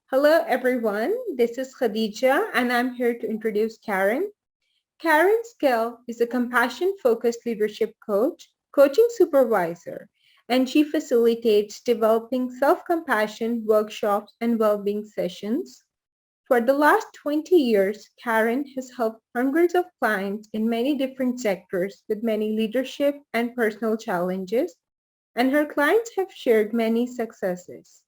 Hello, everyone. This is Khadija, and I'm here to introduce Karen. Karen Skell is a compassion-focused leadership coach, coaching supervisor, and she facilitates developing self-compassion workshops and well-being sessions. For the last 20 years, Karen has helped hundreds of clients in many different sectors with many leadership and personal challenges, and her clients have shared many successes.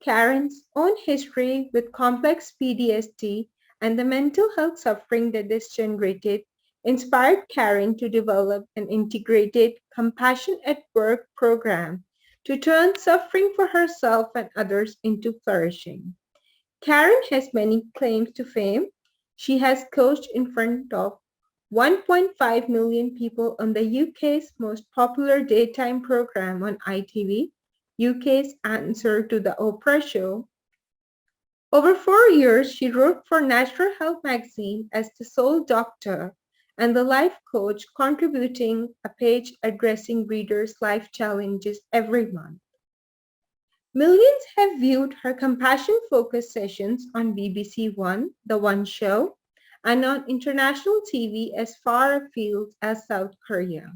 Karen's own history with complex PTSD and the mental health suffering that this generated inspired Karen to develop an integrated Compassion at Work program to turn suffering for herself and others into flourishing. Karen has many claims to fame. She has coached in front of 1.5 million people on the UK's most popular daytime program on ITV, UK's answer to the Oprah show. Over 4 years, she wrote for Natural Health magazine as the sole doctor and the life coach, contributing a page addressing readers' life challenges every month. Millions have viewed her compassion-focused sessions on BBC One, The One Show, and on international TV as far afield as South Korea.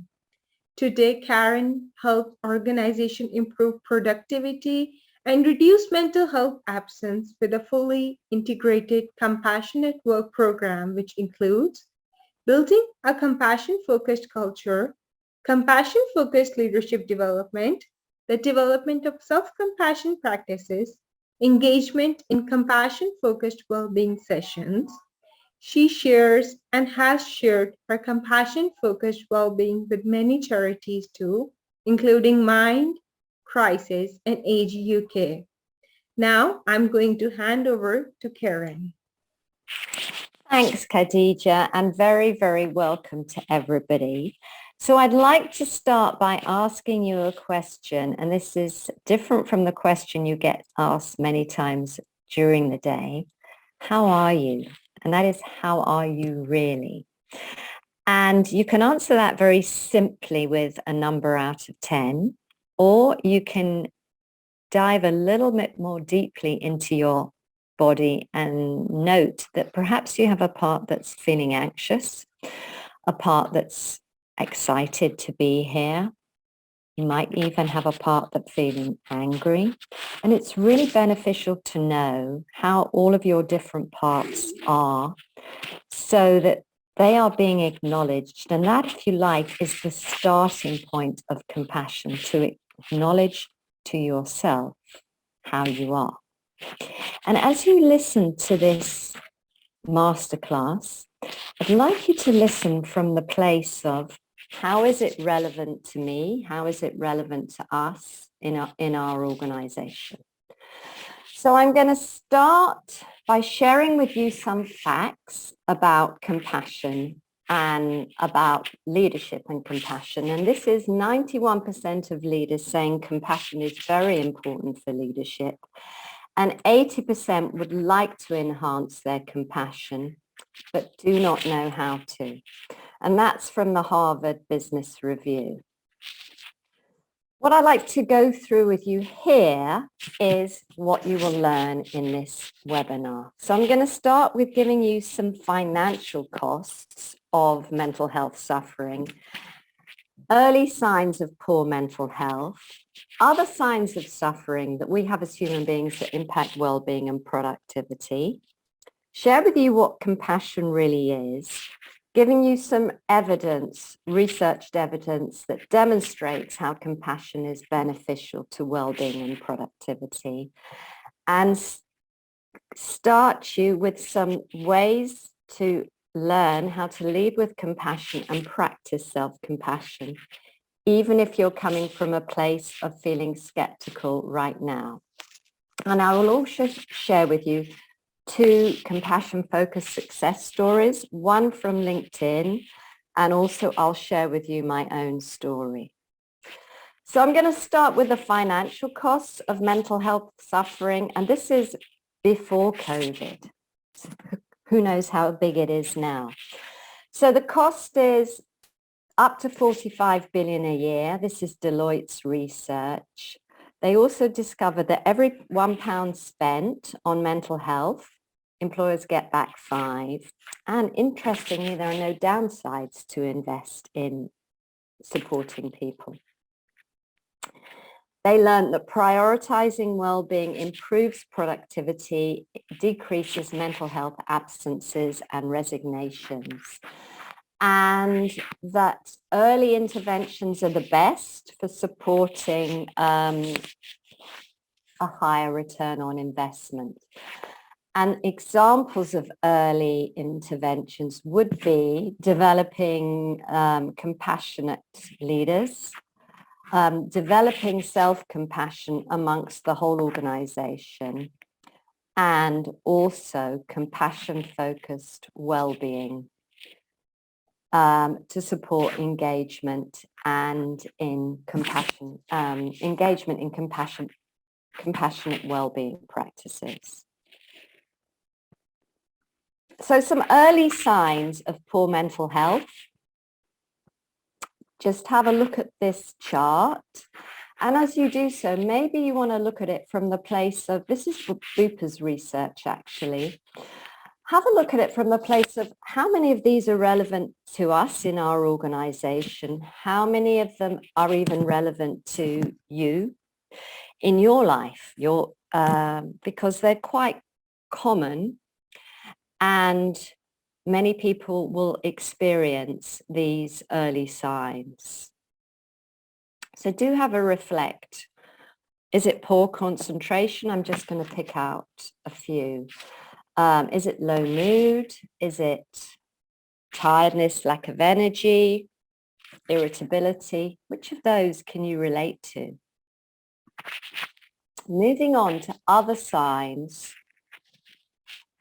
Today, Karen helps organizations improve productivity and reduce mental health absence with a fully integrated compassionate work program, which includes building a compassion-focused culture, compassion-focused leadership development, the development of self-compassion practices, engagement in compassion-focused well-being sessions. She shares and has shared her compassion-focused well-being with many charities too, including Mind, Crisis, and Age UK. Now I'm going to hand over to Karen. Thanks, Khadija, and very, very welcome to everybody. So I'd like to start by asking you a question, and this is different from the question you get asked many times during the day. How are you? And that is, how are you really? And you can answer that very simply with a number out of 10, or you can dive a little bit more deeply into your body and note that perhaps you have a part that's feeling anxious, a part that's excited to be here. You might even have a part that's feeling angry. And it's really beneficial to know how all of your different parts are so that they are being acknowledged. And that, if you like, is the starting point of compassion, to acknowledge to yourself how you are. And as you listen to this masterclass, I'd like you to listen from the place of, how is it relevant to me? How is it relevant to us in our organization? So I'm going to start by sharing with you some facts about compassion and about leadership and compassion. And this is 91% of leaders saying compassion is very important for leadership. And 80% would like to enhance their compassion, but do not know how to. And that's from the Harvard Business Review. What I'd like to go through with you here is what you will learn in this webinar. So I'm going to start with giving you some financial costs of mental health suffering, early signs of poor mental health, other signs of suffering that we have as human beings that impact well-being and productivity, share with you what compassion really is, giving you some evidence, researched evidence that demonstrates how compassion is beneficial to well-being and productivity, and start you with some ways to learn how to lead with compassion and practice self-compassion, even if you're coming from a place of feeling skeptical right now. And I will also share with you 2 compassion-focused success stories, one from LinkedIn, and also I'll share with you my own story. So I'm going to start with the financial costs of mental health suffering, and this is before COVID. Who knows how big it is now. So the cost is up to 45 billion a year. This is Deloitte's research. They also discovered that every £1 spent on mental health, employers get back 5. And interestingly, there are no downsides to invest in supporting people. They learned that prioritizing well-being improves productivity, decreases mental health absences and resignations, and that early interventions are the best for supporting a higher return on investment. And examples of early interventions would be developing compassionate leaders, developing self-compassion amongst the whole organization, and also compassion-focused well-being to support engagement and in compassion, engagement in compassionate well-being practices. So some early signs of poor mental health. Just have a look at this chart. And as you do so, maybe you want to look at it from the place of, this is Bupa's research actually. Have a look at it from the place of how many of these are relevant to us in our organization? How many of them are even relevant to you in your life? Because they're quite common, and many people will experience these early signs. So do have a reflect. Is it poor concentration? I'm just going to pick out a few. Is it low mood? Is it tiredness, lack of energy, irritability? Which of those can you relate to? Moving on to other signs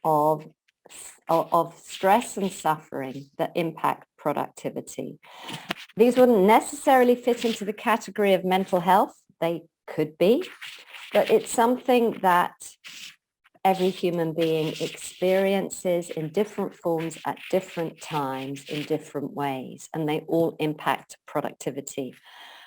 of stress and suffering that impact productivity. These wouldn't necessarily fit into the category of mental health. They could be, but it's something that every human being experiences in different forms at different times in different ways, and they all impact productivity.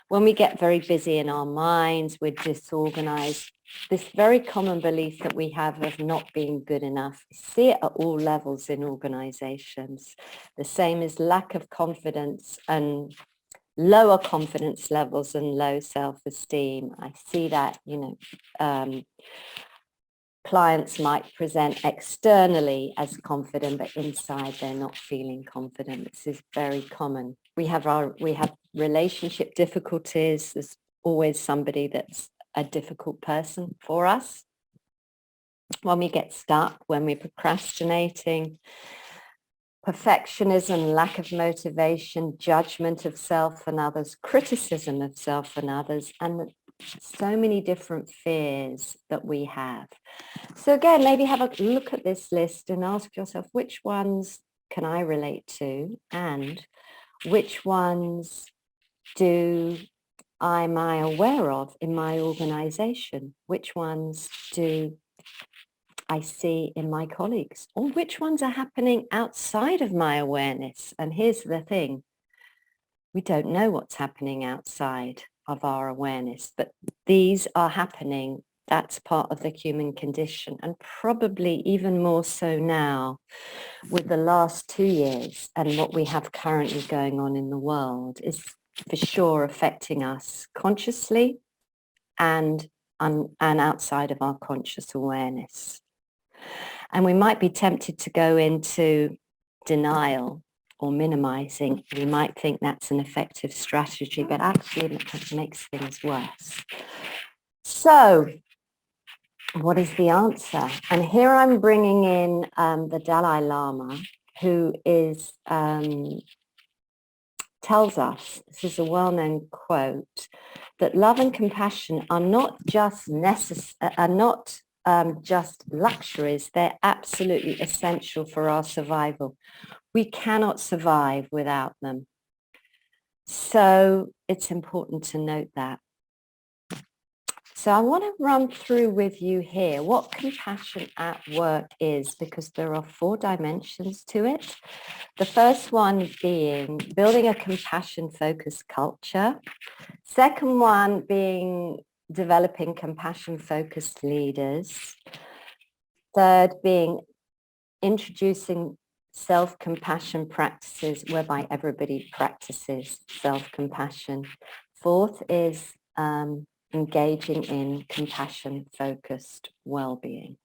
When we get very busy in our minds, we're disorganized. This very common belief that we have of not being good enough, we see it at all levels in organizations. The same as lack of confidence and lower confidence levels and low self-esteem. I see that, clients might present externally as confident, but inside they're not feeling confident. This is very common. We have relationship difficulties. There's always somebody that's a difficult person for us. When we get stuck, when we're procrastinating, perfectionism, lack of motivation, judgment of self and others, criticism of self and others, and so many different fears that we have. So again, maybe have a look at this list and ask yourself, which ones can I relate to, and which ones am I aware of in my organization? Which ones do I see in my colleagues? Or which ones are happening outside of my awareness? And here's the thing, we don't know what's happening outside of our awareness, but these are happening. That's part of the human condition, and probably even more so now with the last 2 years and what we have currently going on in the world is for sure affecting us consciously and outside of our conscious awareness. And we might be tempted to go into denial or minimizing. We might think that's an effective strategy, but actually it makes things worse. So what is the answer? And here I'm bringing in the Dalai Lama, who is tells us, this is a well-known quote, that love and compassion are not just just luxuries, they're absolutely essential for our survival. We cannot survive without them. So it's important to note that. So I want to run through with you here what compassion at work is, because there are 4 dimensions to it. The first one being building a compassion-focused culture. Second one being developing compassion-focused leaders. Third, being introducing self-compassion practices whereby everybody practices self-compassion. Fourth is engaging in compassion-focused well-being.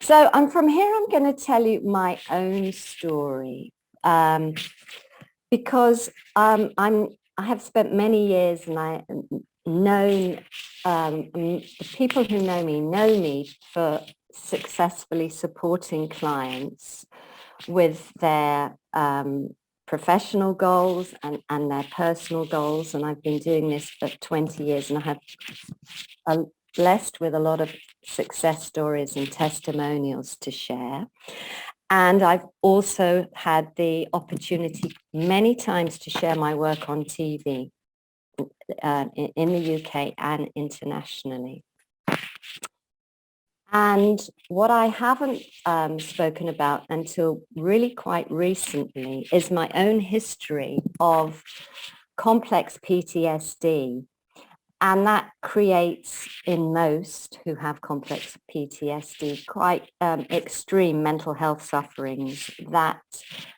So from here, I'm going to tell you my own story because I have spent many years and I known the people who know me for successfully supporting clients with their professional goals and their personal goals. And I've been doing this for 20 years and I have blessed with a lot of success stories and testimonials to share. And I've also had the opportunity many times to share my work on TV in the UK and internationally. And what I haven't spoken about until really quite recently is my own history of complex PTSD. And that creates in most who have complex PTSD quite extreme mental health sufferings that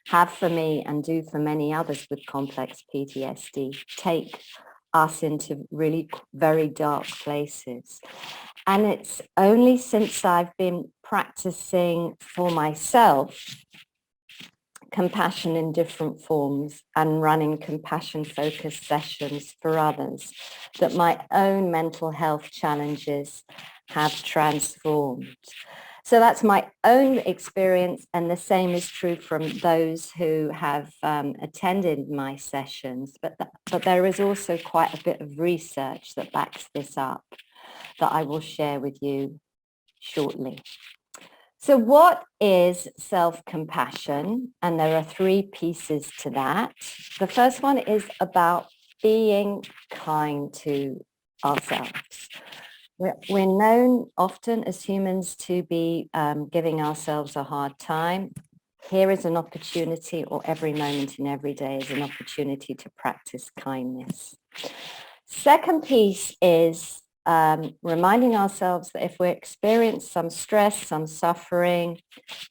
have for me and do for many others with complex PTSD take us into really very dark places. And it's only since I've been practicing for myself compassion in different forms and running compassion-focused sessions for others that my own mental health challenges have transformed. So that's my own experience, and the same is true from those who have attended my sessions. But there is also quite a bit of research that backs this up that I will share with you shortly. So what is self-compassion? And there are three pieces to that. The first one is about being kind to ourselves. We're known often as humans to be giving ourselves a hard time. Here is an opportunity, or every moment in every day is an opportunity to practice kindness. Second piece is reminding ourselves that if we experience some stress, some suffering,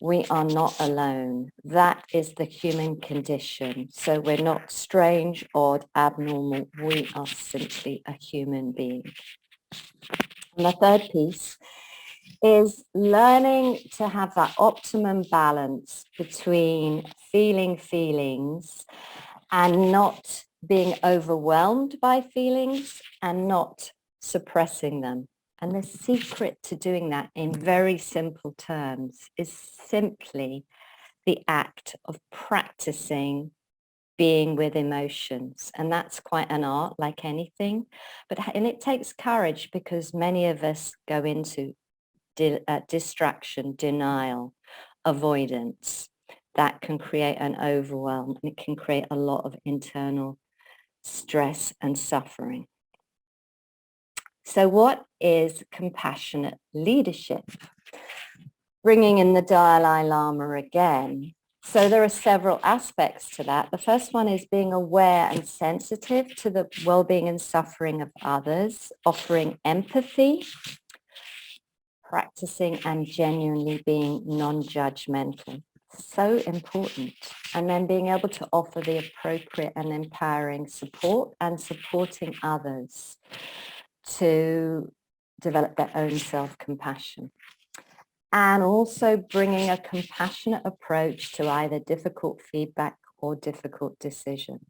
we are not alone. That is the human condition. So we're not strange, odd, abnormal. We are simply a human being. And the third piece is learning to have that optimum balance between feeling feelings and not being overwhelmed by feelings and not suppressing them. And the secret to doing that in very simple terms is simply the act of practicing being with emotions. And that's quite an art, like anything. And it takes courage because many of us go into distraction, denial, avoidance. That can create an overwhelm, and it can create a lot of internal stress and suffering. So what is compassionate leadership? Bringing in the Dalai Lama again. So there are several aspects to that. The first one is being aware and sensitive to the well-being and suffering of others, offering empathy, practicing and genuinely being non-judgmental. So important. And then being able to offer the appropriate and empowering support and supporting others to develop their own self-compassion. And also bringing a compassionate approach to either difficult feedback or difficult decisions.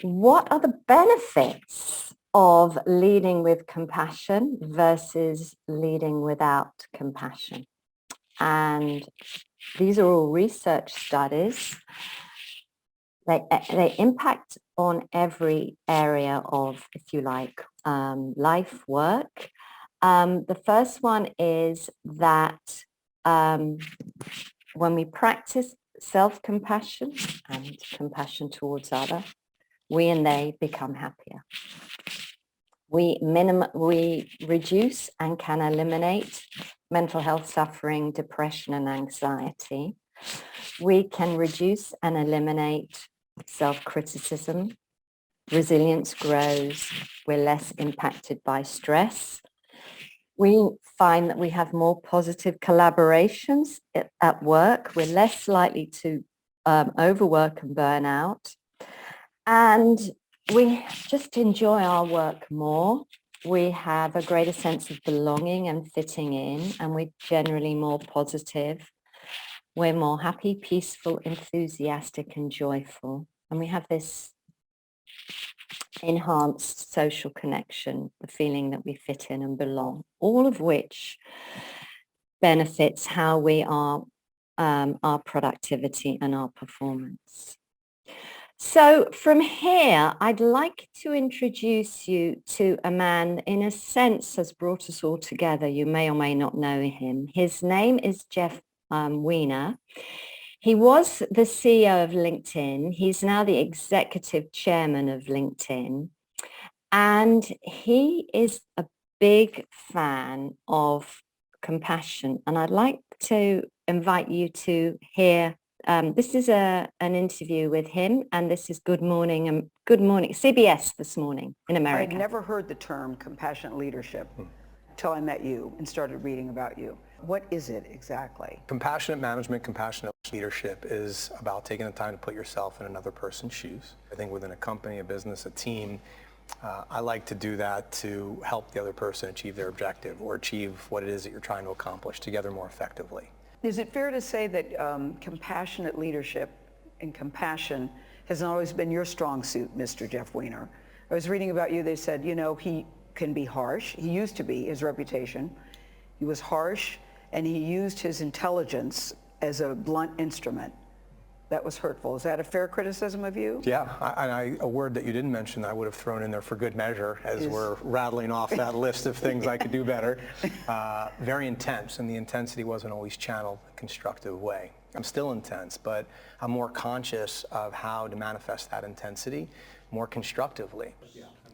What are the benefits of leading with compassion versus leading without compassion? And these are all research studies. They impact on every area of, if you like, life, work. The first one is that when we practice self-compassion and compassion towards others, we and they become happier. We reduce and can eliminate mental health suffering, depression, and anxiety. We can reduce and eliminate self-criticism. Resilience grows. We're less impacted by stress. We find that we have more positive collaborations at work. We're less likely to overwork and burn out. And we just enjoy our work more. We have a greater sense of belonging and fitting in, and we're generally more positive. We're more happy, peaceful, enthusiastic, and joyful. And we have this enhanced social connection, the feeling that we fit in and belong, all of which benefits how we are, our productivity and our performance. So from here, I'd like to introduce you to a man, in a sense, has brought us all together. You may or may not know him. His name is Jeff Weiner. He was the CEO of LinkedIn. He's now the executive chairman of LinkedIn. And he is a big fan of compassion. And I'd like to invite you to hear, this is an interview with him, and this is Good Morning, CBS This Morning in America. I had never heard the term compassionate leadership until I met you and started reading about you. What is it exactly? Compassionate management, compassionate leadership is about taking the time to put yourself in another person's shoes. I think within a company, a business, a team, I like to do that to help the other person achieve their objective or achieve what it is that you're trying to accomplish together more effectively. Is it fair to say that compassionate leadership and compassion has always been your strong suit, Mr. Jeff Weiner? I was reading about you, they said, you know, he can be harsh. He used to be, his reputation. He was harsh, and he used his intelligence as a blunt instrument. That was hurtful. Is that a fair criticism of you? Yeah, a word that you didn't mention that I would have thrown in there for good measure as we're rattling off that list of things I could do better. Very intense, and the intensity wasn't always channeled in a constructive way. I'm still intense, but I'm more conscious of how to manifest that intensity more constructively.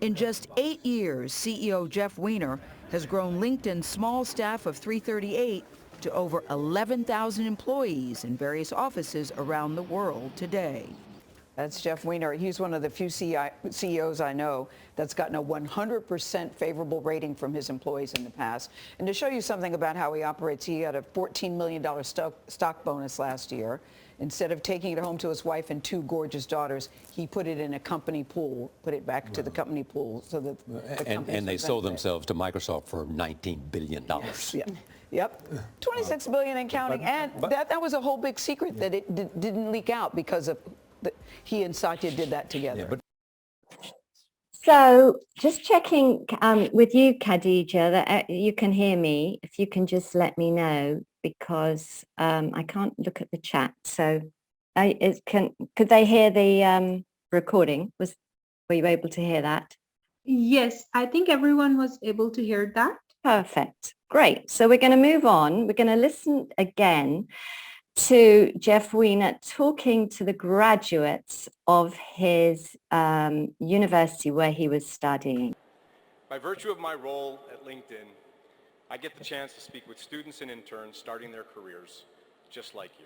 In just 8 years, CEO Jeff Weiner has grown LinkedIn's small staff of 338 to over 11,000 employees in various offices around the world today. That's Jeff Weiner. He's one of the few CEOs I know that's gotten a 100% favorable rating from his employees in the past. And to show you something about how he operates, he had a $14 million stock bonus last year. Instead of taking it home to his wife and 2 gorgeous daughters, he put it in a company pool, put it back to the company pool so that and they sold themselves to Microsoft for $19 billion. Yes, yeah. Yep, 26 billion and counting, and that was a whole big secret that it didn't leak out because of he and Satya did that together. Yeah, So just checking with you, Khadija, that you can hear me. If you can just let me know, because I can't look at the chat. So could they hear the recording? Were you able to hear that? Yes, I think everyone was able to hear that. Perfect. Great. So we're going to move on. We're going to listen again to Jeff Weiner talking to the graduates of his university where he was studying. By virtue of my role at LinkedIn, I get the chance to speak with students and interns starting their careers just like you.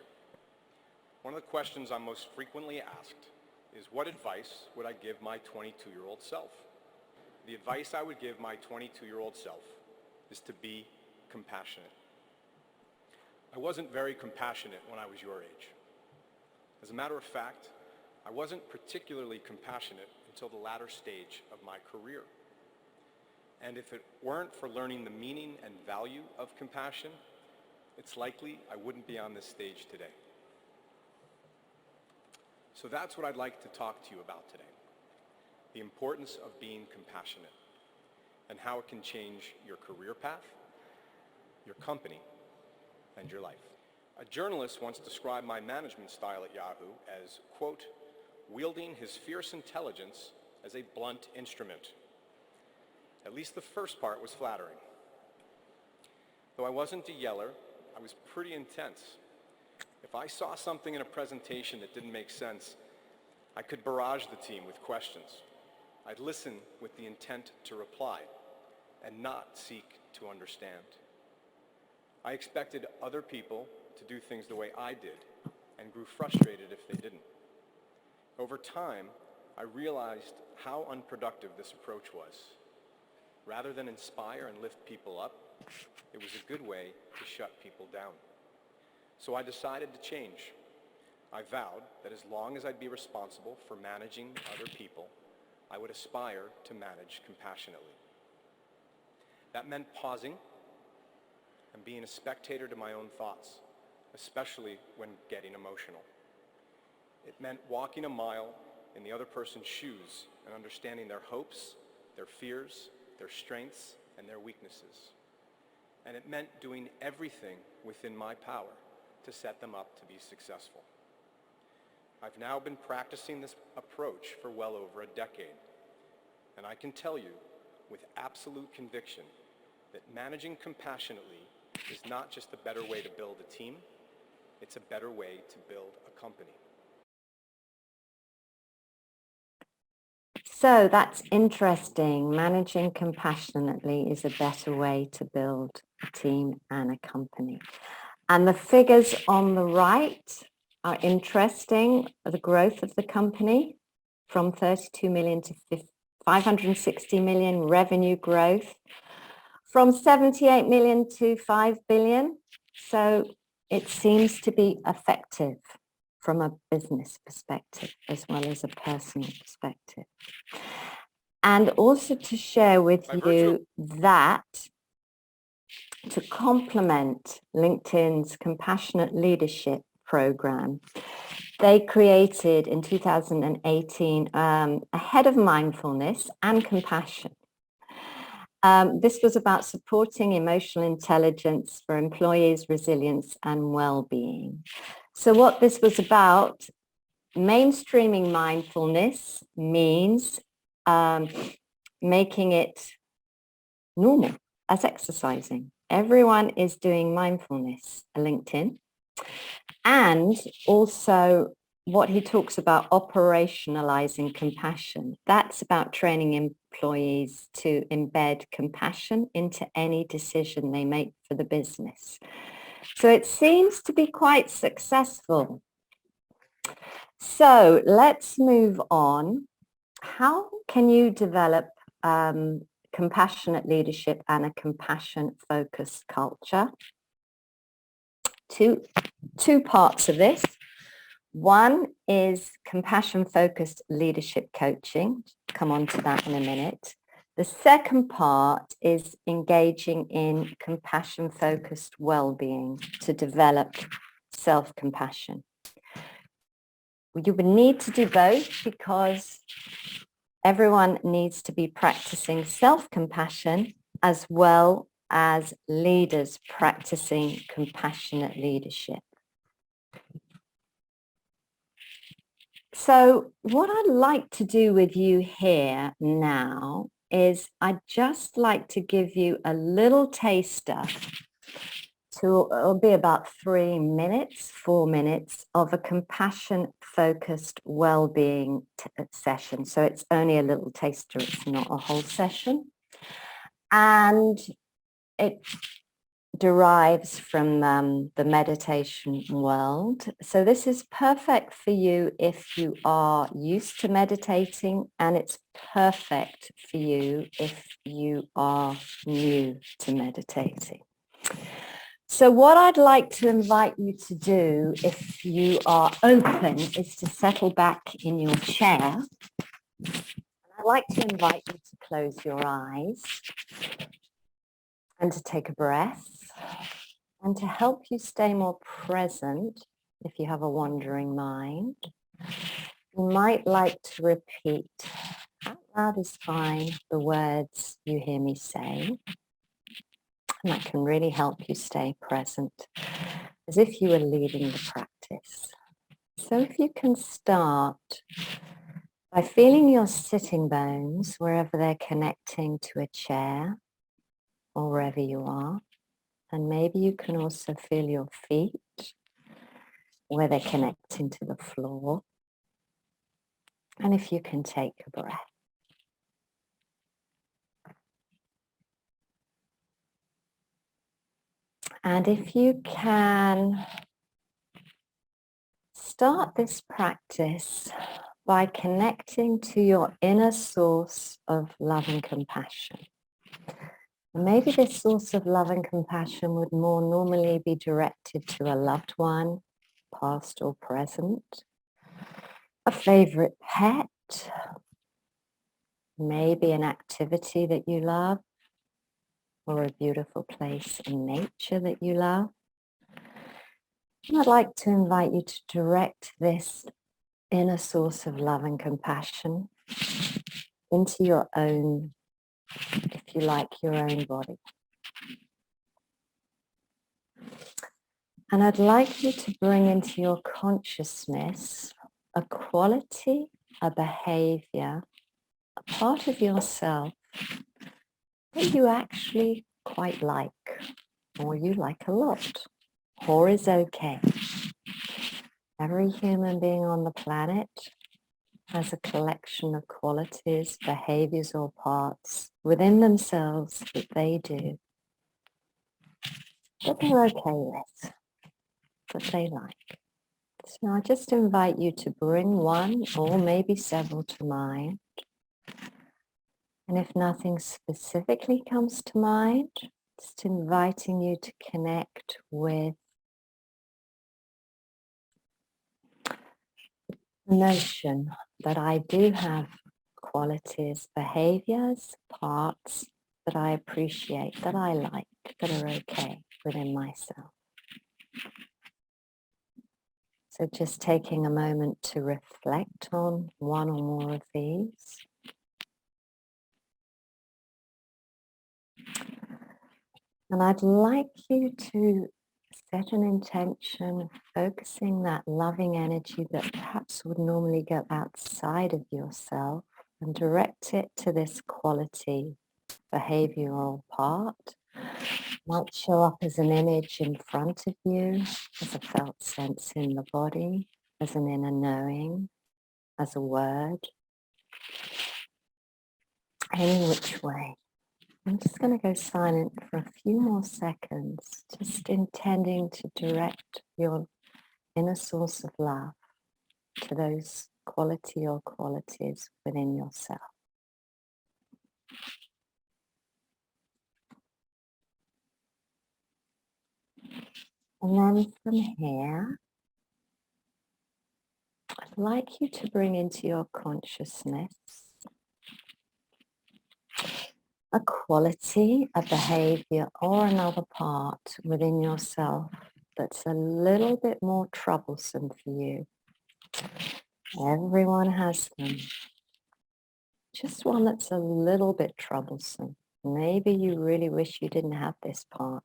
One of the questions I'm most frequently asked is, what advice would I give my 22-year-old self? The advice I would give my 22-year-old self is to be compassionate. I wasn't very compassionate when I was your age. As a matter of fact, I wasn't particularly compassionate until the latter stage of my career. And if it weren't for learning the meaning and value of compassion, it's likely I wouldn't be on this stage today. So that's what I'd like to talk to you about today. The importance of being compassionate and how it can change your career path, your company, and your life. A journalist once described my management style at Yahoo as, quote, wielding his fierce intelligence as a blunt instrument. At least the first part was flattering. Though I wasn't a yeller, I was pretty intense. If I saw something in a presentation that didn't make sense, I could barrage the team with questions. I'd listen with the intent to reply and not seek to understand. I expected other people to do things the way I did and grew frustrated if they didn't. Over time, I realized how unproductive this approach was. Rather than inspire and lift people up, it was a good way to shut people down. So I decided to change. I vowed that as long as I'd be responsible for managing other people, I would aspire to manage compassionately. That meant pausing and being a spectator to my own thoughts, especially when getting emotional. It meant walking a mile in the other person's shoes and understanding their hopes, their fears, their strengths, and their weaknesses. And it meant doing everything within my power to set them up to be successful. I've now been practicing this approach for well over a decade, and I can tell you with absolute conviction that managing compassionately is not just a better way to build a team, it's a better way to build a company. So that's interesting. Managing compassionately is a better way to build a team and a company. And the figures on the right are interesting. The growth of the company from 32 million to 560 million revenue growth, from 78 million to 5 billion. So it seems to be effective from a business perspective as well as a personal perspective. And also to share with you that to complement LinkedIn's Compassionate Leadership program, they created in 2018 a head of mindfulness and compassion. This was about supporting emotional intelligence for employees' resilience and well-being. So what this was about, mainstreaming mindfulness means making it normal as exercising. Everyone is doing mindfulness on LinkedIn. And also what he talks about, operationalizing compassion. That's about training employees to embed compassion into any decision they make for the business. So it seems to be quite successful. So let's move on. How can you develop compassionate leadership and a compassion-focused culture? Two parts of this. One is compassion-focused leadership coaching. Come on to that in a minute. The second part is engaging in compassion-focused well-being to develop self-compassion. You would need to do both because everyone needs to be practicing self-compassion as well as leaders practicing compassionate leadership. So what I'd like to do with you here now is I'd just like to give you a little taster. It'll be about 4 minutes of a compassion-focused well-being session. So it's only a little taster, it's not a whole session. And it derives from the meditation world. So this is perfect for you if you are used to meditating, and it's perfect for you if you are new to meditating. So what I'd like to invite you to do, if you are open, is to settle back in your chair. I'd like to invite you to close your eyes and to take a breath, and to help you stay more present if you have a wandering mind. You might like to repeat, out loud is fine, the words you hear me say. And that can really help you stay present, as if you were leading the practice. So if you can start by feeling your sitting bones wherever they're connecting to a chair or wherever you are. And maybe you can also feel your feet where they're connecting to the floor. And if you can take a breath. And if you can start this practice by connecting to your inner source of love and compassion. And maybe this source of love and compassion would more normally be directed to a loved one, past or present, a favorite pet, maybe an activity that you love, or a beautiful place in nature that you love. And I'd like to invite you to direct this inner source of love and compassion into your own, if you like, your own body. And I'd like you to bring into your consciousness a quality, a behavior, a part of yourself that you actually quite like, or you like a lot, or is okay. Every human being on the planet has a collection of qualities, behaviors, or parts within themselves that they do that they're okay with, that they like. So I just invite you to bring one or maybe several to mind. And if nothing specifically comes to mind, just inviting you to connect with the notion that I do have qualities, behaviors, parts that I appreciate, that I like, that are okay within myself. So just taking a moment to reflect on one or more of these. And I'd like you to set an intention, focusing that loving energy that perhaps would normally go outside of yourself, and direct it to this quality, behavioral part. Might show up as an image in front of you, as a felt sense in the body, as an inner knowing, as a word, any which way. I'm just going to go silent for a few more seconds, just intending to direct your inner source of love to those quality or qualities within yourself. And then from here, I'd like you to bring into your consciousness a quality, a behavior, or another part within yourself that's a little bit more troublesome for you. Everyone has them. Just one that's a little bit troublesome. Maybe you really wish you didn't have this part.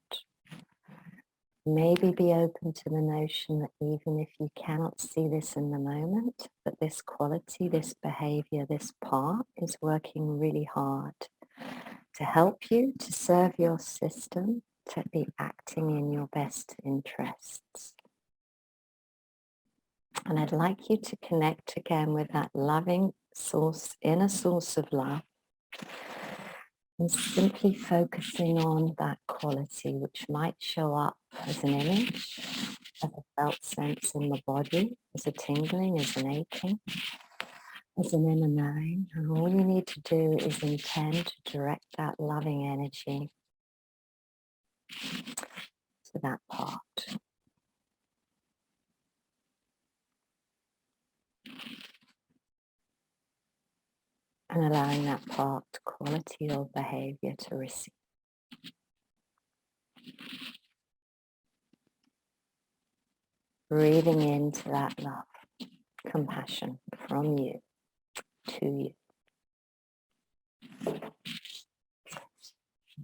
Maybe be open to the notion that even if you cannot see this in the moment, that this quality, this behavior, this part is working really hard to help you, to serve your system, to be acting in your best interests. And I'd like you to connect again with that loving source, inner source of love, and simply focusing on that quality, which might show up as an image, as a felt sense in the body, as a tingling, as an aching, as an inner knowing. And all you need to do is intend to direct that loving energy to that part. And allowing that part, quality or behavior, to receive. Breathing into that love, compassion from you to you.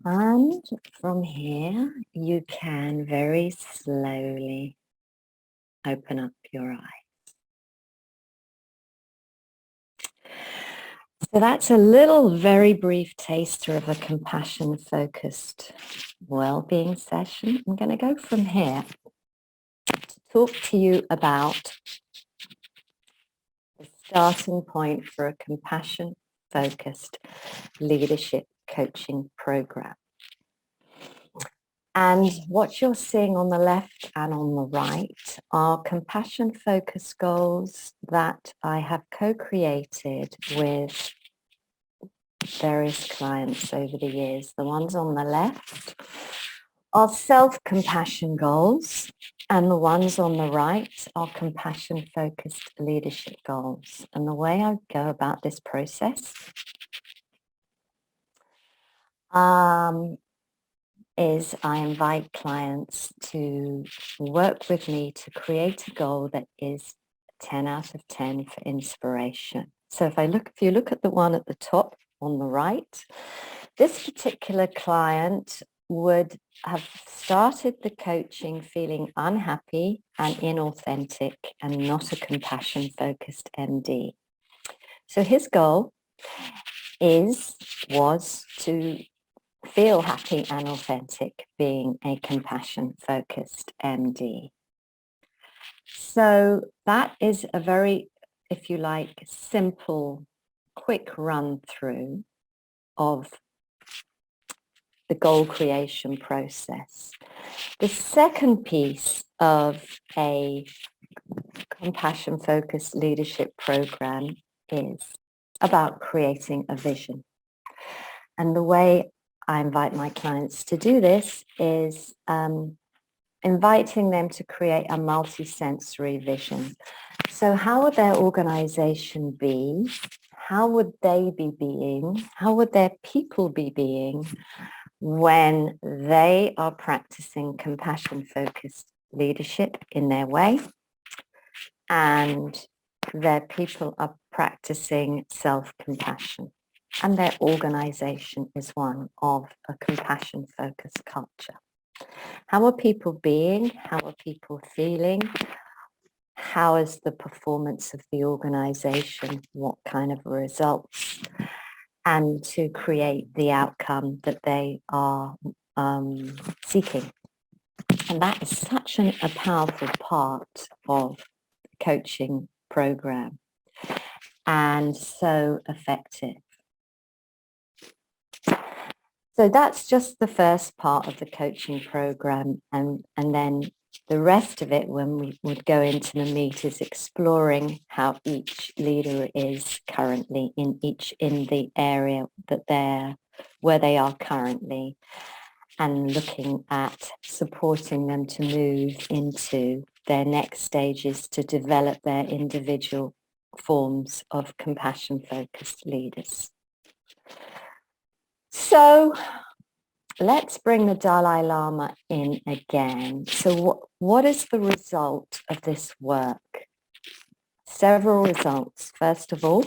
And from here, you can very slowly open up your eyes. So that's a little very brief taster of a compassion-focused well-being session. I'm going to go from here to talk to you about the starting point for a compassion-focused leadership coaching program. And what you're seeing on the left and on the right are compassion-focused goals that I have co-created with various clients over the years. The ones on the left are self-compassion goals, and the ones on the right are compassion-focused leadership goals. And the way I go about this process is I invite clients to work with me to create a goal that is 10 out of 10 for inspiration. So if you look at the one at the top on the right, this particular client would have started the coaching feeling unhappy and inauthentic and not a compassion-focused MD. So his goal was to feel happy and authentic being a compassion-focused MD. So that is a very, if you like, simple, quick run through of the goal creation process. The second piece of a compassion-focused leadership program is about creating a vision. And the way I invite my clients to do this is inviting them to create a multi-sensory vision. So how would their organization be? How would they be being? How would their people be being when they are practicing compassion-focused leadership in their way and their people are practicing self-compassion and their organization is one of a compassion-focused culture? How are people being? How are people feeling? How is the performance of the organization? What kind of results? And to create the outcome that they are seeking. And that is such a powerful part of the coaching program and so effective. So that's just the first part of the coaching program, and then the rest of it, when we would go into the meat, is exploring how each leader is currently in the area that where they are currently, and looking at supporting them to move into their next stages to develop their individual forms of compassion-focused leaders. So let's bring the Dalai Lama in again. So what is the result of this work? Several results. First of all,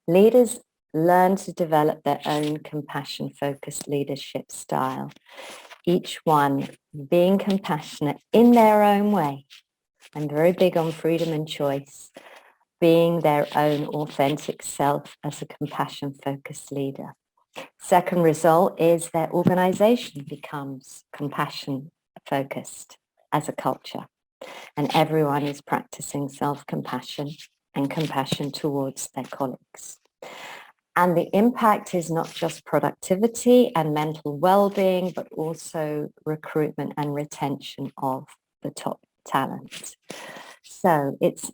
leaders learn to develop their own compassion-focused leadership style, each one being compassionate in their own way. I'm very big on freedom and choice, being their own authentic self as a compassion-focused leader. Second result is their organization becomes compassion-focused as a culture, and everyone is practicing self-compassion and compassion towards their colleagues. And the impact is not just productivity and mental well-being, but also recruitment and retention of the top talent. So it's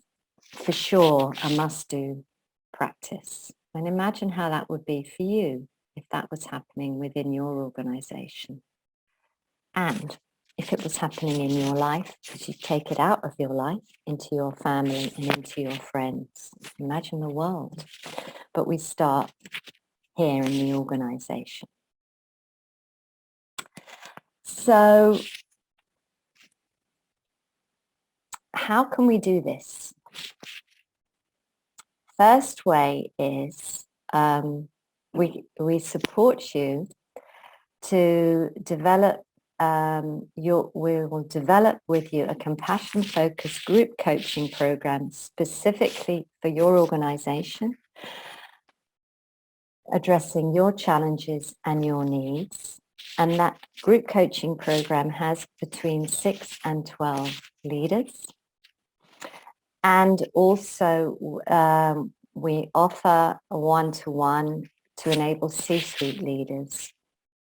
for sure a must-do practice. And imagine how that would be for you if that was happening within your organization. And if it was happening in your life, as you take it out of your life into your family and into your friends. Imagine the world. But we start here in the organization. So how can we do this? First way is we support you to develop we will develop with you a compassion-focused group coaching program specifically for your organization, addressing your challenges and your needs. And that group coaching program has between 6 and 12 leaders. And also we offer a one-to-one to enable C-suite leaders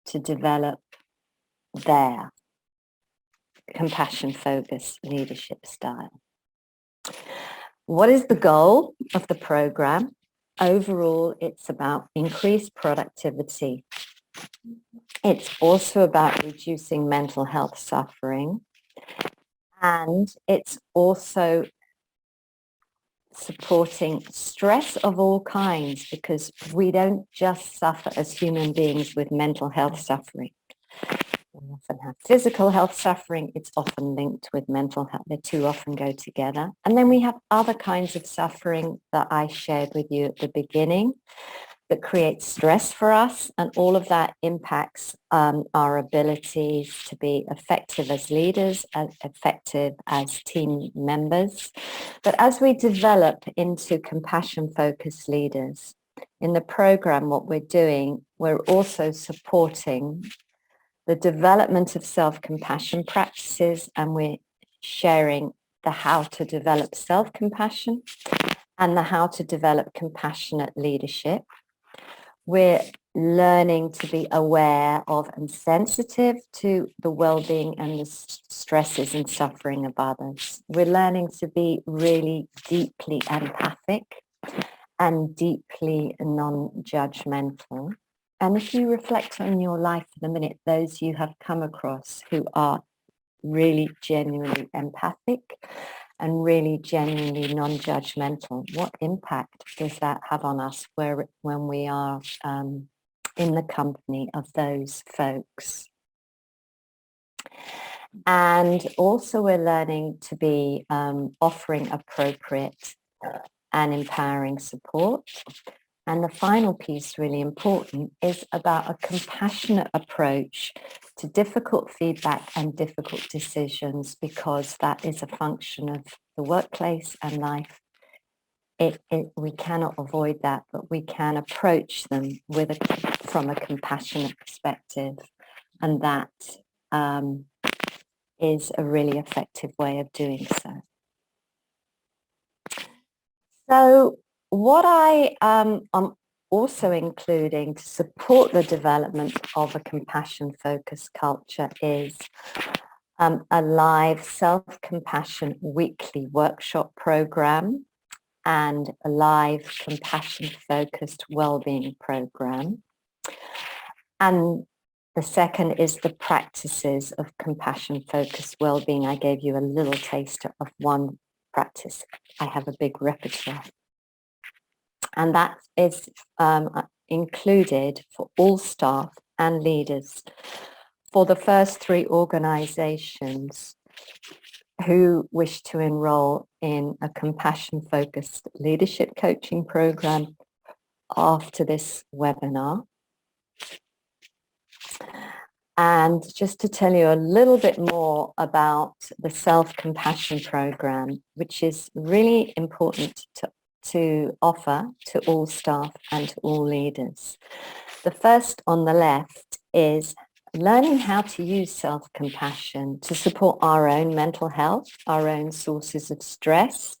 to develop their compassion-focused leadership style. What is the goal of the program? Overall, it's about increased productivity. It's also about reducing mental health suffering. And it's also supporting stress of all kinds, because we don't just suffer as human beings with mental health suffering. We often have physical health suffering. It's often linked with mental health. The two often go together. And then we have other kinds of suffering that I shared with you at the beginning that creates stress for us. And all of that impacts our abilities to be effective as leaders, as effective as team members. But as we develop into compassion-focused leaders, in the program, what we're doing, we're also supporting the development of self-compassion practices, and we're sharing the how to develop self-compassion and the how to develop compassionate leadership. We're learning to be aware of and sensitive to the well-being and the stresses and suffering of others. We're learning to be really deeply empathic and deeply non-judgmental. And if you reflect on your life for the minute, those you have come across who are really genuinely empathic and really genuinely non-judgmental, what impact does that have on us when we are in the company of those folks? And also we're learning to be offering appropriate and empowering support. And the final piece, really important, is about a compassionate approach to difficult feedback and difficult decisions, because that is a function of the workplace and life. We cannot avoid that, but we can approach them from a compassionate perspective. And that is a really effective way of doing so. So what I am also including to support the development of a compassion-focused culture is a live self-compassion weekly workshop program and a live compassion-focused well-being program. And the second is the practices of compassion-focused well-being. I gave you a little taster of one practice. I have a big repertoire. And that is included for all staff and leaders for the first 3 organizations who wish to enroll in a compassion-focused leadership coaching program after this webinar. And just to tell you a little bit more about the self-compassion program, which is really important to offer to all staff and to all leaders. The first on the left is learning how to use self-compassion to support our own mental health, our own sources of stress,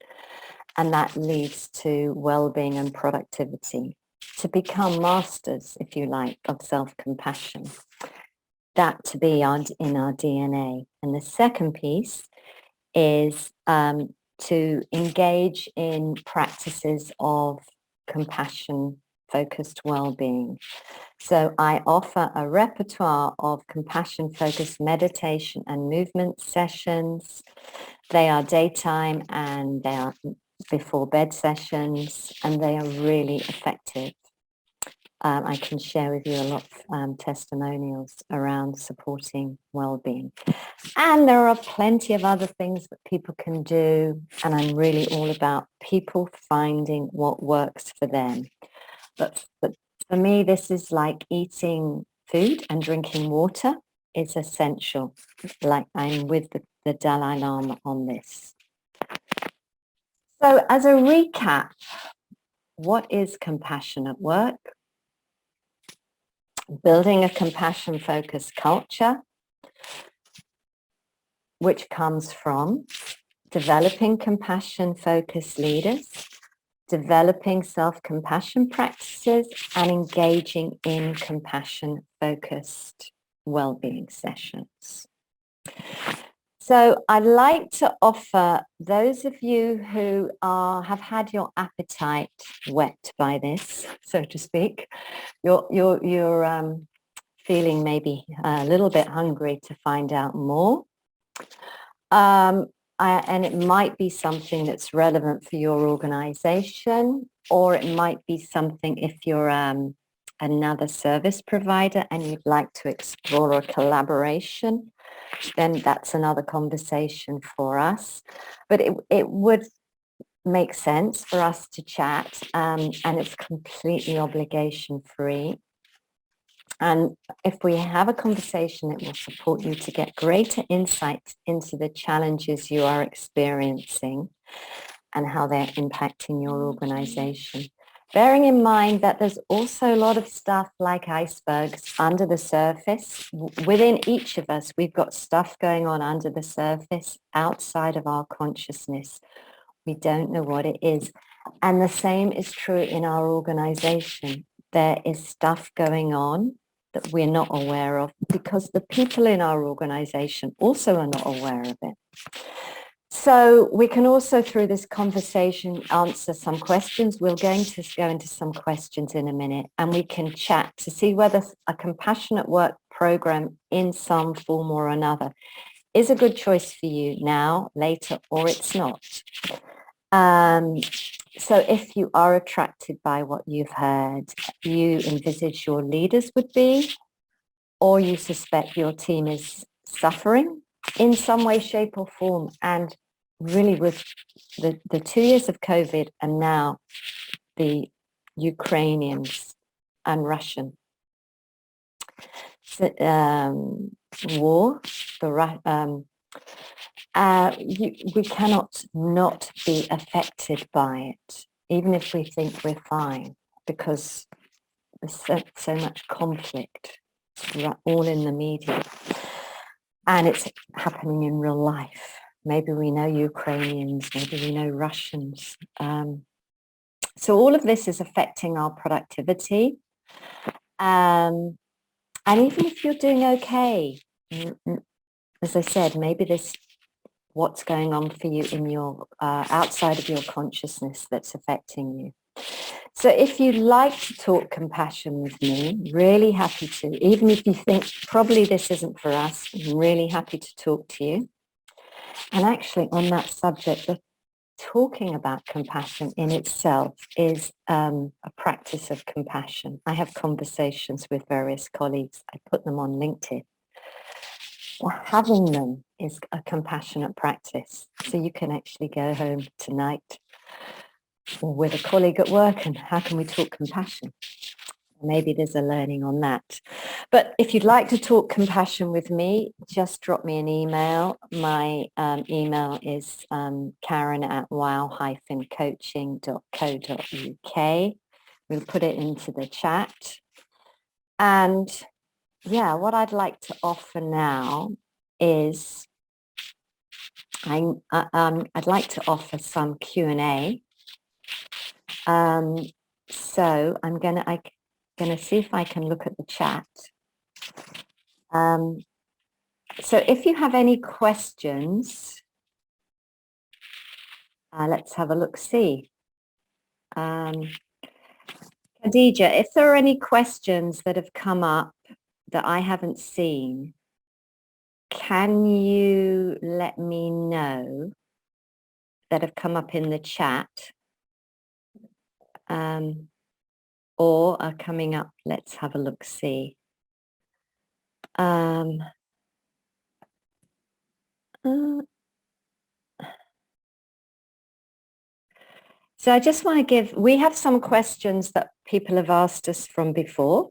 and that leads to well-being and productivity. To become masters, if you like, of self-compassion. That to be in our DNA. And the second piece is to engage in practices of compassion-focused well-being. So I offer a repertoire of compassion-focused meditation and movement sessions. They are daytime and they are before bed sessions, and they are really effective. I can share with you a lot of testimonials around supporting well-being. And there are plenty of other things that people can do, and I'm really all about people finding what works for them. But for me, this is like eating food and drinking water is essential. Like I'm with the Dalai Lama on this. So as a recap, what is compassionate work? Building a compassion-focused culture, which comes from developing compassion-focused leaders, developing self-compassion practices, and engaging in compassion-focused wellbeing sessions. So I'd like to offer those of you who have had your appetite whet by this, so to speak, you're feeling maybe a little bit hungry to find out more. And it might be something that's relevant for your organization, or it might be something if you're another service provider and you'd like to explore a collaboration, then that's another conversation for us. But it would make sense for us to chat, and it's completely obligation free. And if we have a conversation, it will support you to get greater insight into the challenges you are experiencing and how they're impacting your organization. Bearing in mind that there's also a lot of stuff like icebergs under the surface. Within each of us, we've got stuff going on under the surface outside of our consciousness. We don't know what it is. And the same is true in our organization. There is stuff going on that we're not aware of because the people in our organization also are not aware of it. So we can also, through this conversation, answer some questions. We're going to go into some questions in a minute, and we can chat to see whether a compassionate work program in some form or another is a good choice for you now, later, or it's not. So if you are attracted by what you've heard, you envisage your leaders would be, or you suspect your team is suffering in some way, shape or form, and really with the 2 years of COVID and now the Ukrainians and Russian war, we cannot not be affected by it, even if we think we're fine, because there's so much conflict, all in the media, and it's happening in real life. Maybe we know Ukrainians, maybe we know Russians. So all of this is affecting our productivity. And even if you're doing okay, as I said, maybe this what's going on for you in your outside of your consciousness that's affecting you. So if you'd like to talk compassion with me, really happy to. Even if you think probably this isn't for us, I'm really happy to talk to you. And actually on that subject, talking about compassion in itself is a practice of compassion. I have conversations with various colleagues. I put them on LinkedIn. Well, having them is a compassionate practice. So you can actually go home tonight or with a colleague at work and how can we talk compassion? Maybe there's a learning on that. But if you'd like to talk compassion with me, just drop me an email. My email is karen@wow-coaching.co.uk. We'll put it into the chat. And yeah, what I'd like to offer now is I'd like to offer some Q&A. So I'm gonna see if I can look at the chat. So if you have any questions, let's have a look. See, Khadija, if there are any questions that have come up that I haven't seen, can you let me know that have come up in the chat or are coming up? Let's have a look. See. So I just want to we have some questions that people have asked us from before,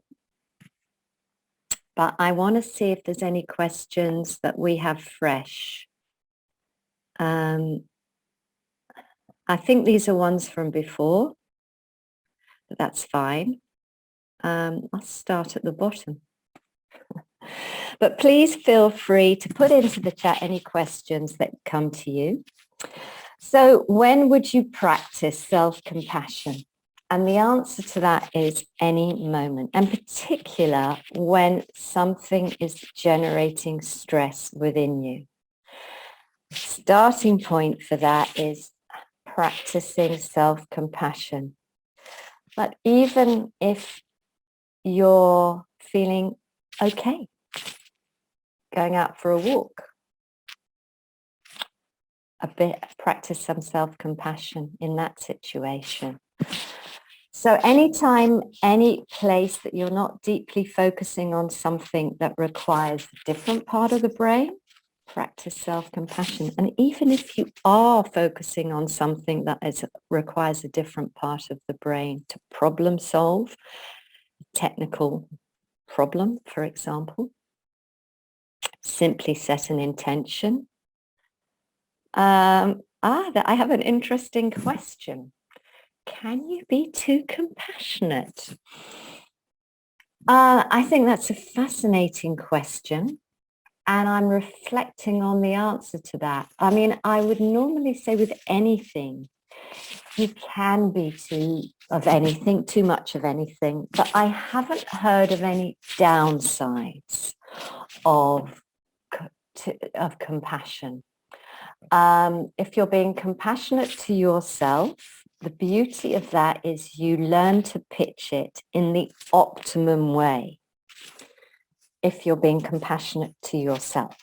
but I want to see if there's any questions that we have fresh. I think these are ones from before, but that's fine. I'll start at the bottom. But please feel free to put into the chat any questions that come to you. So when would you practice self-compassion? And the answer to that is any moment, and particular when something is generating stress within you. Starting point for that is practicing self-compassion. But even if you're feeling okay, going out for a walk, practice some self-compassion in that situation. So anytime, any place that you're not deeply focusing on something that requires a different part of the brain, practice self-compassion. And even if you are focusing on something that requires a different part of the brain to problem solve, technical problem, for example, simply set an intention. I have an interesting question. Can you be too compassionate? I think that's a fascinating question, and I'm reflecting on the answer to that. I mean, I would normally say with anything, you can be too much of anything, but I haven't heard of any downsides of compassion. If you're being compassionate to yourself, the beauty of that is you learn to pitch it in the optimum way. If you're being compassionate to yourself,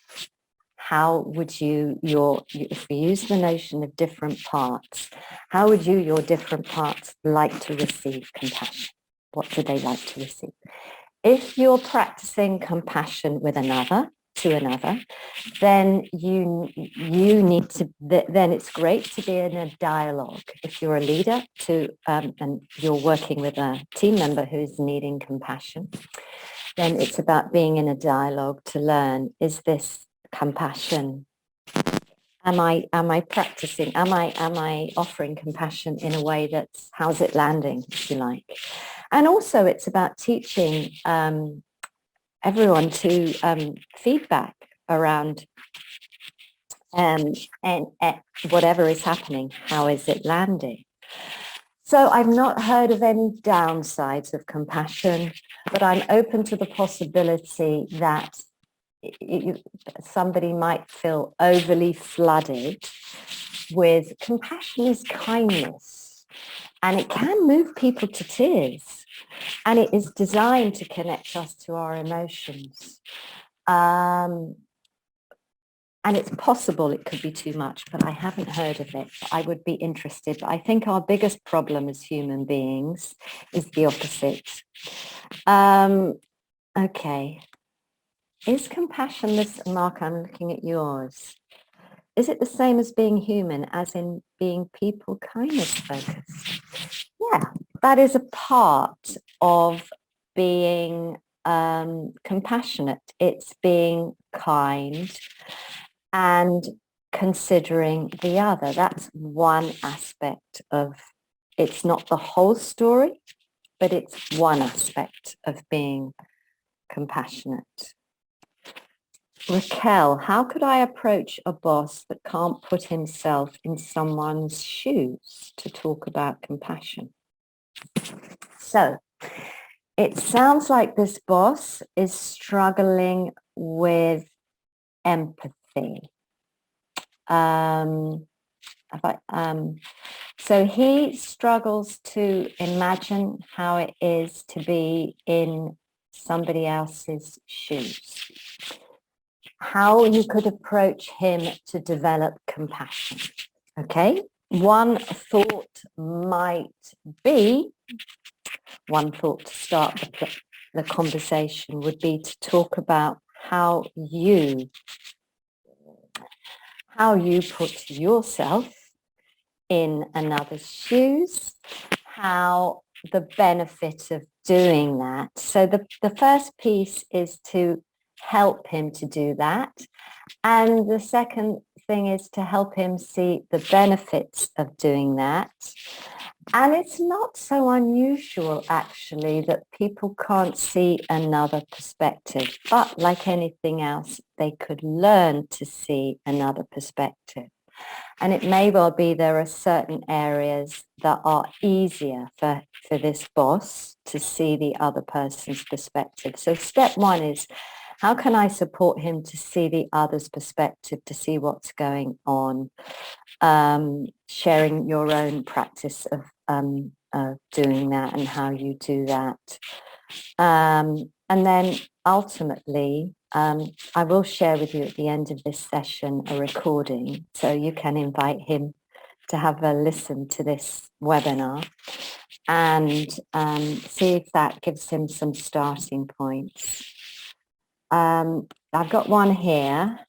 how would if we use the notion of different parts, how would your different parts like to receive compassion? What do they like to receive? If you're practicing compassion with another, then you need to, then it's great to be in a dialogue. If you're a leader and you're working with a team member who's needing compassion, then it's about being in a dialogue to learn, is this compassion? Am I practicing? Am I offering compassion in a way that's, how's it landing, if you like? And also it's about teaching everyone to feedback around and whatever is happening, how is it landing? So I've not heard of any downsides of compassion, but I'm open to the possibility that somebody might feel overly flooded with compassion is kindness, and it can move people to tears, and it is designed to connect us to our emotions. And it's possible it could be too much, but I haven't heard of it. I would be interested. I think our biggest problem as human beings is the opposite. Okay. Is compassion this, Mark, I'm looking at yours. Is it the same as being human, as in being people kindness focused? Yeah, that is a part of being compassionate. It's being kind and considering the other. That's one aspect of, it's not the whole story, but it's one aspect of being compassionate. Raquel, how could I approach a boss that can't put himself in someone's shoes to talk about compassion? So it sounds like this boss is struggling with empathy. So he struggles to imagine how it is to be in somebody else's shoes. How you could approach him to develop compassion. Okay, one thought to start the conversation would be to talk about how you put yourself in another's shoes, how the benefit of doing that. So the first piece is to help him to do that. And the second thing is to help him see the benefits of doing that. And it's not so unusual, actually, that people can't see another perspective. But like anything else, they could learn to see another perspective. And it may well be there are certain areas that are easier for this boss to see the other person's perspective. So step one is, how can I support him to see the other's perspective, to see what's going on? Sharing your own practice of doing that and how you do that. And then ultimately, I will share with you at the end of this session a recording, so you can invite him to have a listen to this webinar and see if that gives him some starting points. I've got one here.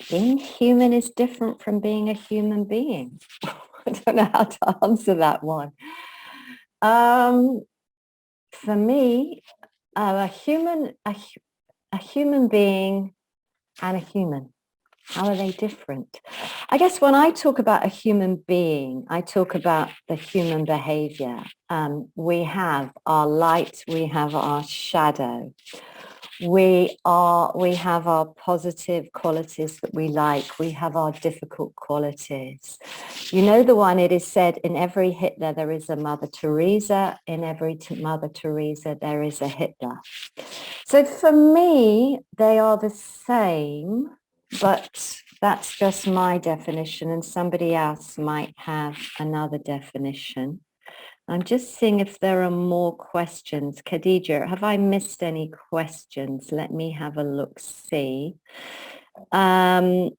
Being human is different from being a human being. I don't know how to answer that one. For me, a human being and a human, how are they different? I guess when I talk about a human being, I talk about the human behavior. We have our light, we have our shadow. We have our positive qualities that we like. We have our difficult qualities. You know the one, it is said, in every Hitler there is a Mother Teresa. In every Mother Teresa there is a Hitler. So for me, they are the same, but that's just my definition, and somebody else might have another definition. I'm just seeing if there are more questions. Khadija, have I missed any questions? Let me have a look, see. Some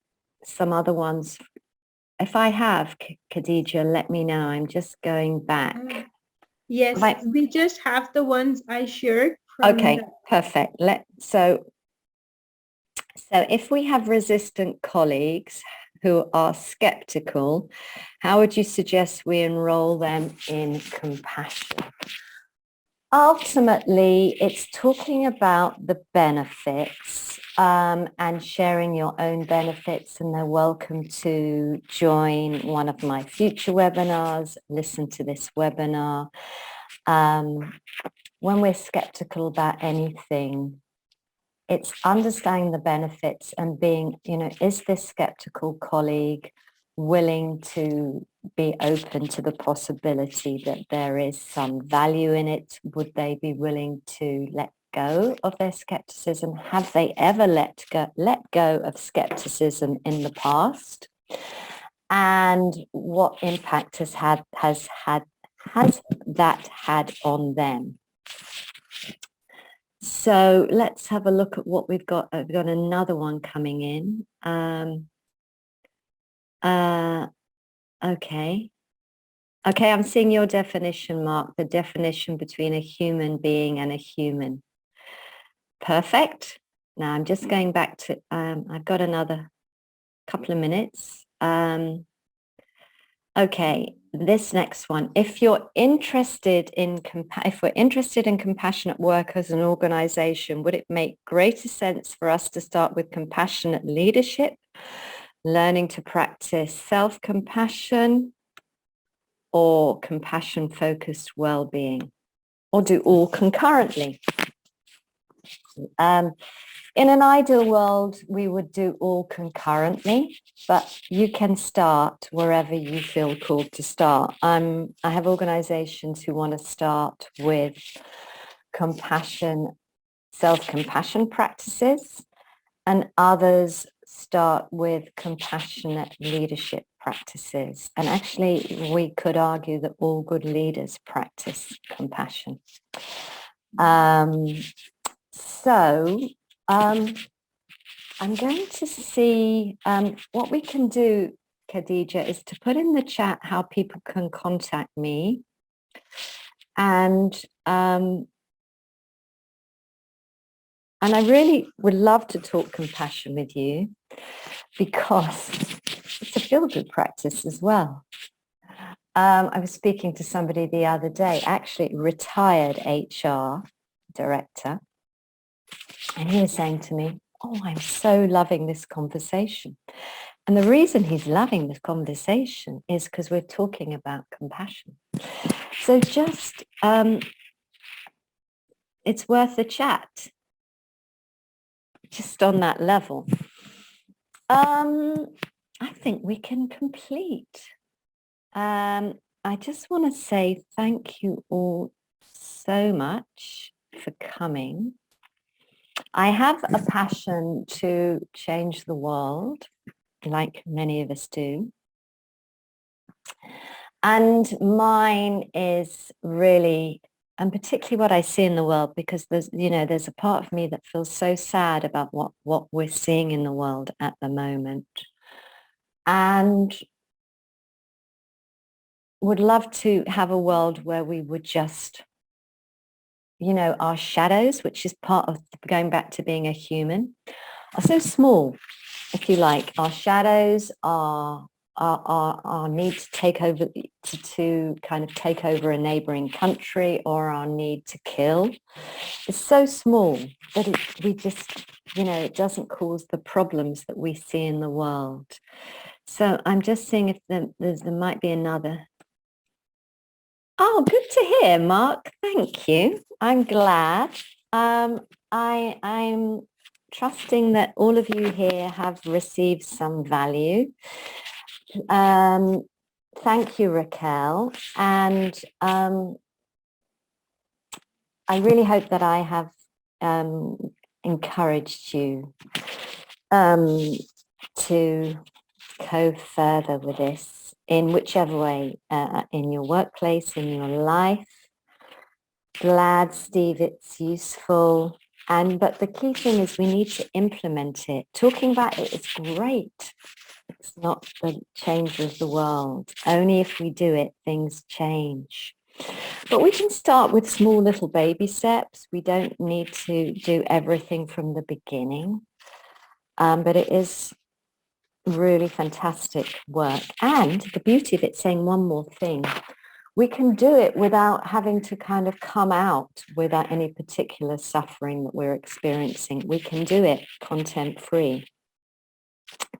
other ones. If I have, Khadija, let me know. I'm just going back. Yes, we just have the ones I shared. Okay, perfect. So if we have resistant colleagues who are skeptical, how would you suggest we enroll them in compassion? Ultimately, it's talking about the benefits and sharing your own benefits, and they're welcome to join one of my future webinars, listen to this webinar. When we're skeptical about anything, it's understanding the benefits and being, is this skeptical colleague willing to be open to the possibility that there is some value in it? Would they be willing to let go of their skepticism? Have they ever let go of skepticism in the past? And what impact has that had on them? So let's have a look at what we've got. We've got another one coming in. Okay, I'm seeing your definition, Mark, the definition between a human being and a human. Perfect. Now I'm just going back to, I've got another couple of minutes. Okay, this next one. If we're interested in compassionate work as an organization, would it make greater sense for us to start with compassionate leadership, learning to practice self-compassion, or compassion-focused well-being, or do all concurrently? In an ideal world, we would do all concurrently, but you can start wherever you feel called to start. I have organizations who want to start with self-compassion practices, and others start with compassionate leadership practices. And actually, we could argue that all good leaders practice compassion. I'm going to see what we can do, Khadija, is to put in the chat how people can contact me. And I really would love to talk compassion with you, because it's a feel-good practice as well. I was speaking to somebody the other day, actually retired HR director, and he was saying to me, "Oh, I'm so loving this conversation." And the reason he's loving this conversation is because we're talking about compassion. So just, it's worth a chat, just on that level. I think we can complete. I just want to say thank you all so much for coming. I have a passion to change the world, like many of us do. And mine is really, and particularly what I see in the world, because there's a part of me that feels so sad about what we're seeing in the world at the moment. And would love to have a world where we would just, our shadows, which is part of going back to being a human, are so small, if you like. Our shadows, our need to take over, to kind of take over a neighboring country, or our need to kill is so small that we just, it doesn't cause the problems that we see in the world. So I'm just seeing if there might be another. Oh, good to hear, Mark. Thank you. I'm glad. I'm trusting that all of you here have received some value. Thank you, Raquel. And I really hope that I have encouraged you to go further with this in whichever way, in your workplace, in your life. Glad, Steve, it's useful. But the key thing is we need to implement it. Talking about it is great. It's not the change of the world. Only if we do it, things change. But we can start with small little baby steps. We don't need to do everything from the beginning. But it is really fantastic work. And the beauty of it, saying one more thing, we can do it without having to kind of come out without any particular suffering that we're experiencing. We can do it content-free.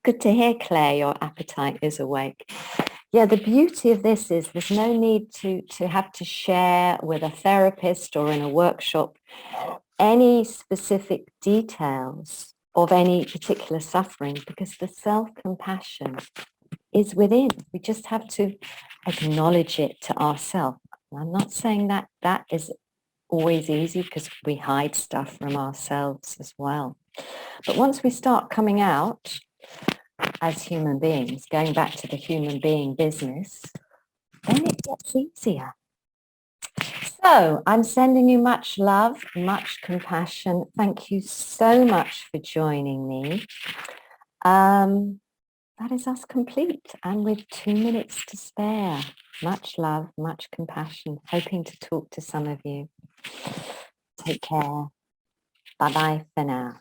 Good to hear, Claire, your appetite is awake. Yeah, the beauty of this is there's no need to have to share with a therapist or in a workshop any specific details of any particular suffering, because the self-compassion is within. We just have to acknowledge it to ourselves. I'm not saying that that is always easy, because we hide stuff from ourselves as well. But once we start coming out as human beings, going back to the human being business, then it gets easier. So I'm sending you much love, much compassion. Thank you so much for joining me. That is us complete, and with 2 minutes to spare. Much love, much compassion. Hoping to talk to some of you. Take care. Bye-bye for now.